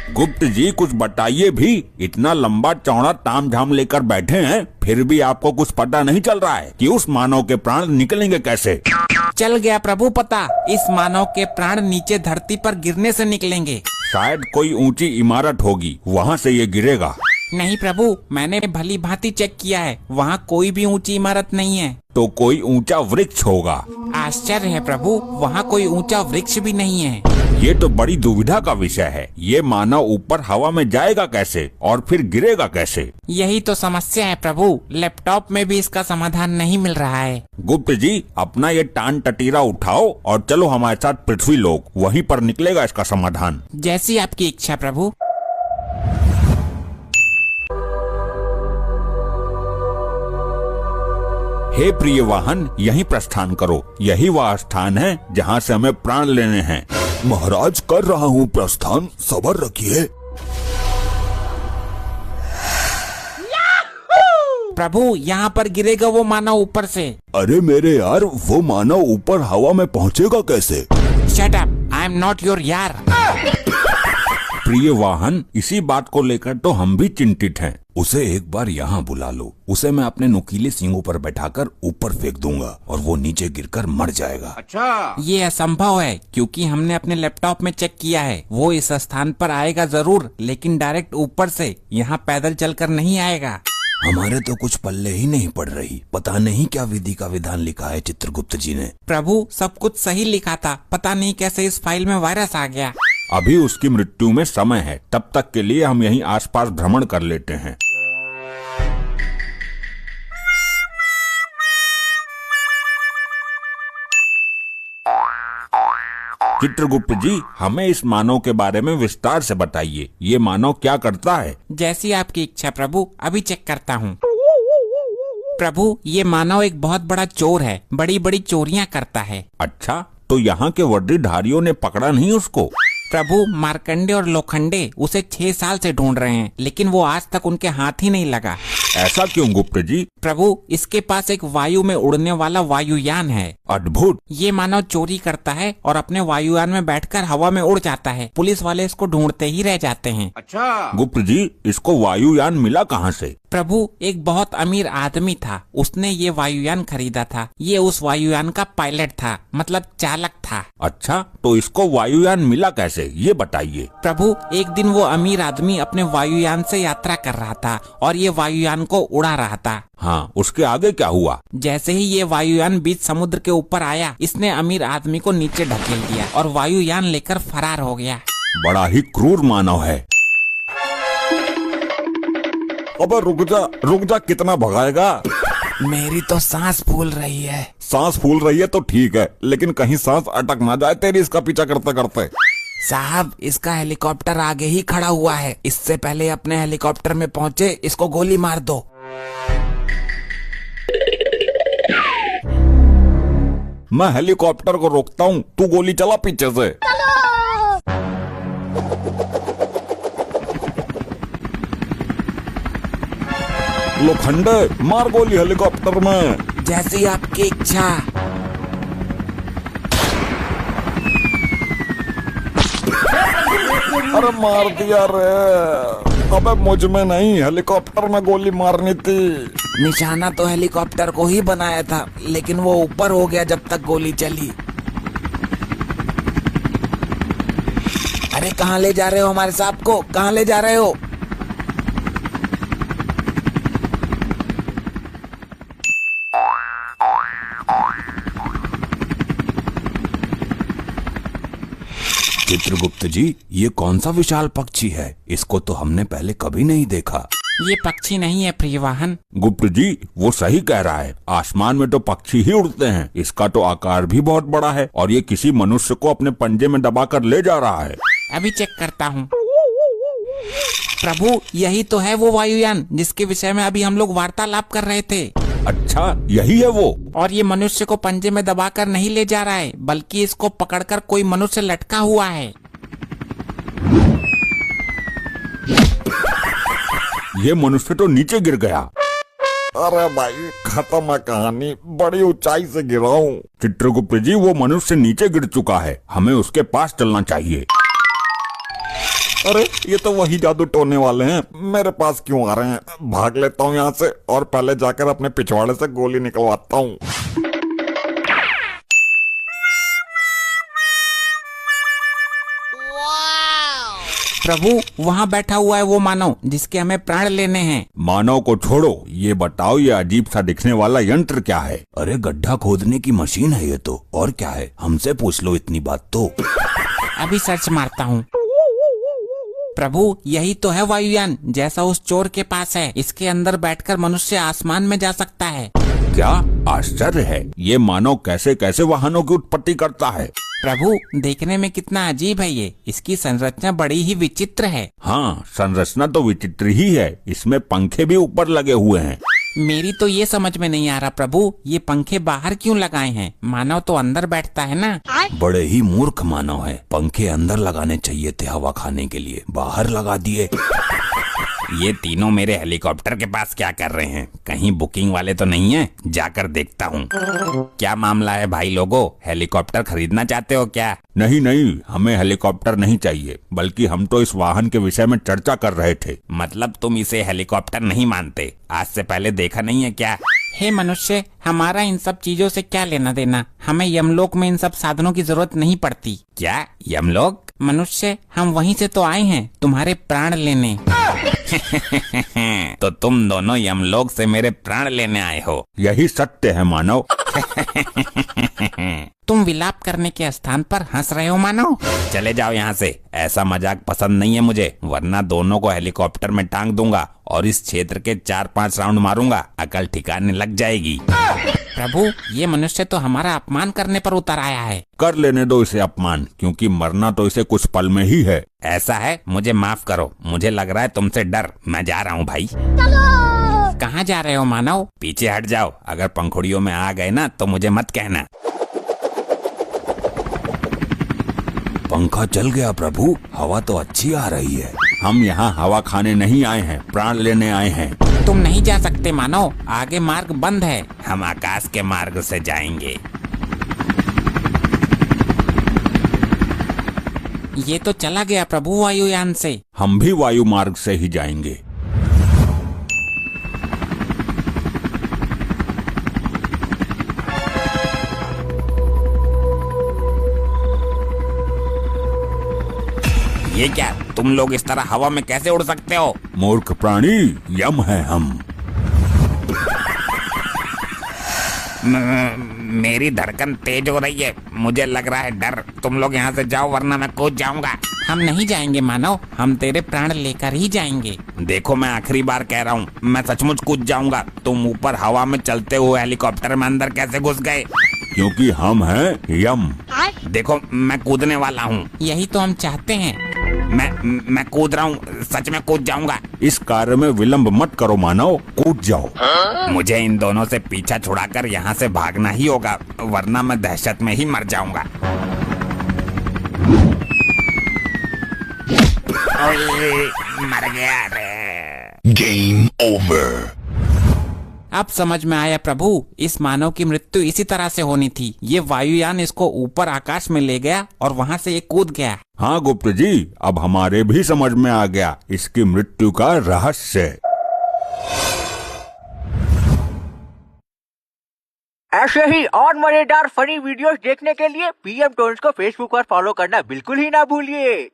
गुप्त जी कुछ बताइए भी, इतना लंबा चौड़ा तामझाम लेकर बैठे हैं, फिर भी आपको कुछ पता नहीं चल रहा है कि उस मानव के प्राण निकलेंगे कैसे? चल गया प्रभु पता, इस मानव के प्राण नीचे धरती पर गिरने से निकलेंगे। शायद कोई ऊंची इमारत होगी, वहाँ से ये गिरेगा। नहीं प्रभु, मैंने भली भांति चेक किया है, वहाँ कोई भी ऊंची इमारत नहीं है। तो कोई ऊंचा वृक्ष होगा। आश्चर्य है प्रभु, वहाँ कोई ऊंचा वृक्ष भी नहीं है। ये तो बड़ी दुविधा का विषय है। ये मानव ऊपर हवा में जाएगा कैसे और फिर गिरेगा कैसे? यही तो समस्या है प्रभु, लैपटॉप में भी इसका समाधान नहीं मिल रहा है। गुप्त जी अपना ये टान टटीरा उठाओ और चलो हमारे साथ पृथ्वी लोक, वहीं पर निकलेगा इसका समाधान। जैसी आपकी इच्छा प्रभु। हे प्रिय वाहन, यहीं प्रस्थान करो। यही वह स्थान है जहाँ से हमें प्राण लेने हैं। महाराज कर रहा हूँ प्रस्थान, सब्र रखिए। प्रभु यहाँ पर गिरेगा वो मानव ऊपर से। अरे मेरे यार, वो मानव ऊपर हवा में पहुँचेगा कैसे? Shut up, I am not your यार। प्रिय वाहन, इसी बात को लेकर तो हम भी चिंतित हैं। उसे एक बार यहाँ बुला लो, उसे मैं अपने नुकीले सींगों पर बैठाकर ऊपर फेंक दूंगा और वो नीचे गिरकर मर जाएगा। अच्छा, ये असंभव है क्योंकि हमने अपने लैपटॉप में चेक किया है। वो इस स्थान पर आएगा जरूर, लेकिन डायरेक्ट ऊपर से, यहाँ पैदल चलकर नहीं आएगा। हमारे तो कुछ पल्ले ही नहीं पड़ रही। पता नहीं क्या विधि का विधान लिखा है चित्रगुप्त जी ने। प्रभु सब कुछ सही लिखा था, पता नहीं कैसे इस फाइल में वायरस आ गया। अभी उसकी मृत्यु में समय है, तब तक के लिए हम यहीं आसपास भ्रमण कर लेते हैं। चित्रगुप्त जी हमें इस मानव के बारे में विस्तार से बताइए। ये मानव क्या करता है? जैसी आपकी इच्छा प्रभु, अभी चेक करता हूँ। प्रभु ये मानव एक बहुत बड़ा चोर है, बड़ी बड़ी चोरियाँ करता है। अच्छा, तो यहाँ के वर्दीधारियों ने पकड़ा नहीं उसको? प्रभु मार्कंडे और लोखंडे उसे 6 साल से ढूंढ रहे हैं, लेकिन वो आज तक उनके हाथ ही नहीं लगा। ऐसा क्यों गुप्त जी? प्रभु इसके पास एक वायु में उड़ने वाला वायुयान है। अद्भुत। ये मानव चोरी करता है और अपने वायुयान में बैठकर हवा में उड़ जाता है। पुलिस वाले इसको ढूंढते ही रह जाते हैं। अच्छा, गुप्त जी इसको वायुयान मिला कहाँ से? प्रभु एक बहुत अमीर आदमी था, उसने ये वायुयान खरीदा था। ये उस वायुयान का पायलट था, मतलब चालक था। अच्छा, तो इसको वायुयान मिला कैसे, ये बताइए। प्रभु एक दिन वो अमीर आदमी अपने वायुयान से यात्रा कर रहा था और ये वायुयान को उड़ा रहा था। हाँ, उसके आगे क्या हुआ? जैसे ही ये वायुयान बीच समुद्र के ऊपर आया, इसने अमीर आदमी को नीचे ढकेल दिया और वायुयान लेकर फरार हो गया। बड़ा ही क्रूर मानव है। अबे रुक जा, कितना भगाएगा? मेरी तो सांस फूल रही है। सांस फूल रही है तो ठीक है, लेकिन कहीं सांस अटक ना जाए तेरी इसका पीछा करते करते। साहब इसका हेलीकॉप्टर आगे ही खड़ा हुआ है, इससे पहले अपने हेलीकॉप्टर में पहुँचे इसको गोली मार दो। मैं हेलीकॉप्टर को रोकता हूँ, तू गोली चला पीछे से। लोखंडे मार गोली हेलीकॉप्टर में। जैसी आपकी इच्छा। अरे मार दिया रे। अबे मुझ में नहीं, हेलीकॉप्टर में गोली मारनी थी। निशाना तो हेलीकॉप्टर को ही बनाया था, लेकिन वो ऊपर हो गया जब तक गोली चली। अरे कहाँ ले जा रहे हो हमारे साहब को, कहाँ ले जा रहे हो? चित्रगुप्त जी ये कौन सा विशाल पक्षी है? इसको तो हमने पहले कभी नहीं देखा। ये पक्षी नहीं है प्रियवाहन। गुप्त जी वो सही कह रहा है, आसमान में तो पक्षी ही उड़ते हैं। इसका तो आकार भी बहुत बड़ा है और ये किसी मनुष्य को अपने पंजे में दबाकर ले जा रहा है। अभी चेक करता हूँ। प्रभु यही तो है वो वायुयान जिसके विषय में अभी हम लोग वार्तालाप कर रहे थे। अच्छा यही है वो। और ये मनुष्य को पंजे में दबाकर नहीं ले जा रहा है, बल्कि इसको पकड़कर कोई मनुष्य लटका हुआ है। ये मनुष्य तो नीचे गिर गया। अरे भाई खत्म है कहानी, बड़ी ऊंचाई से गिरा हूँ। चित्रगुप्त जी वो मनुष्य नीचे गिर चुका है, हमें उसके पास चलना चाहिए। अरे ये तो वही जादू टोने वाले हैं, मेरे पास क्यों आ रहे हैं? भाग लेता हूँ यहाँ से और पहले जाकर अपने पिछवाड़े से गोली निकलवाता हूँ। प्रभु, वहाँ बैठा हुआ है वो मानव जिसके हमें प्राण लेने हैं। मानव को छोड़ो, ये बताओ ये अजीब सा दिखने वाला यंत्र क्या है? अरे गड्ढा खोदने की मशीन है ये तो, और क्या है? हमसे पूछ लो इतनी बात तो। अभी सर्च मारता हूँ। प्रभु, यही तो है वायुयान जैसा उस चोर के पास है। इसके अंदर बैठकर मनुष्य आसमान में जा सकता है। क्या आश्चर्य है, ये मानव कैसे कैसे वाहनों की उत्पत्ति करता है? प्रभु, देखने में कितना अजीब है ये। इसकी संरचना बड़ी ही विचित्र है। हाँ, संरचना तो विचित्र ही है, इसमें पंखे भी ऊपर लगे हुए हैं। मेरी तो ये समझ में नहीं आ रहा प्रभु, ये पंखे बाहर क्यों लगाए हैं? मानव तो अंदर बैठता है ना। बड़े ही मूर्ख मानव है, पंखे अंदर लगाने चाहिए थे हवा खाने के लिए, बाहर लगा दिए। ये तीनों मेरे हेलीकॉप्टर के पास क्या कर रहे हैं? कहीं बुकिंग वाले तो नहीं है? जाकर देखता हूँ। क्या मामला है भाई लोगों, हेलीकॉप्टर खरीदना चाहते हो क्या? नहीं नहीं, हमें हेलीकॉप्टर नहीं चाहिए, बल्कि हम तो इस वाहन के विषय में चर्चा कर रहे थे। मतलब तुम इसे हेलीकॉप्टर नहीं मानते? आज से पहले देखा नहीं है क्या? हे मनुष्य, हमारा इन सब चीजों से क्या लेना देना? हमें यमलोक में इन सब साधनों की जरूरत नहीं पड़ती। क्या यमलोक? मनुष्य, हम वहीं से तो आए हैं तुम्हारे प्राण लेने। तो तुम दोनों यमलोक से मेरे प्राण लेने आए हो? यही सत्य है मानव। तुम विलाप करने के स्थान पर हंस रहे हो मानव। चले जाओ यहाँ से, ऐसा मजाक पसंद नहीं है मुझे, वरना दोनों को हेलीकॉप्टर में टांग दूंगा और इस क्षेत्र के 4-5 राउंड मारूंगा, अकल ठिकाने लग जाएगी। प्रभु, ये मनुष्य तो हमारा अपमान करने पर उतर आया है। कर लेने दो इसे अपमान, क्योंकि मरना तो इसे कुछ पल में ही है। ऐसा है, मुझे माफ करो, मुझे लग रहा है तुमसे डर। मैं जा रहा हूँ भाई। कहाँ जा रहे हो मानव? पीछे हट जाओ, अगर पंखुड़ियों में आ गए ना तो मुझे मत कहना। पंखा चल गया प्रभु, हवा तो अच्छी आ रही है। हम यहाँ हवा खाने नहीं आए हैं, प्राण लेने आए हैं। तुम नहीं जा सकते मानव, आगे मार्ग बंद है। हम आकाश के मार्ग से जाएंगे। ये तो चला गया प्रभु वायुयान से। हम भी वायु मार्ग से ही जाएंगे। ये क्या, तुम लोग इस तरह हवा में कैसे उड़ सकते हो? मूर्ख प्राणी, यम है हम। मेरी धड़कन तेज हो रही है, मुझे लग रहा है डर। तुम लोग यहाँ से जाओ वरना मैं कूद जाऊंगा। हम नहीं जाएंगे मानव, हम तेरे प्राण लेकर ही जाएंगे। देखो, मैं आखिरी बार कह रहा हूँ, मैं सचमुच कूद जाऊंगा। तुम ऊपर हवा में चलते हुए हेलीकॉप्टर में अंदर कैसे घुस गए? क्योंकि हम हैं यम। देखो, मैं कूदने वाला हूँ। यही तो हम चाहते हैं। मैं कूद रहा हूँ, सच में कूद जाऊंगा। इस कार्य में विलंब मत करो मानव, कूद जाओ। मुझे इन दोनों से पीछा छुड़ाकर यहाँ से भागना ही होगा, वरना मैं दहशत में ही मर जाऊंगा। मर गया रे। Game over. अब समझ में आया प्रभु, इस मानव की मृत्यु इसी तरह से होनी थी। ये वायुयान इसको ऊपर आकाश में ले गया और वहाँ से ये कूद गया। हाँ गुप्त जी, अब हमारे भी समझ में आ गया इसकी मृत्यु का रहस्य। ऐसे ही और मजेदार फनी वीडियोस देखने के लिए पीएम टोन्स को फेसबुक पर फॉलो करना बिल्कुल ही ना भूलिए।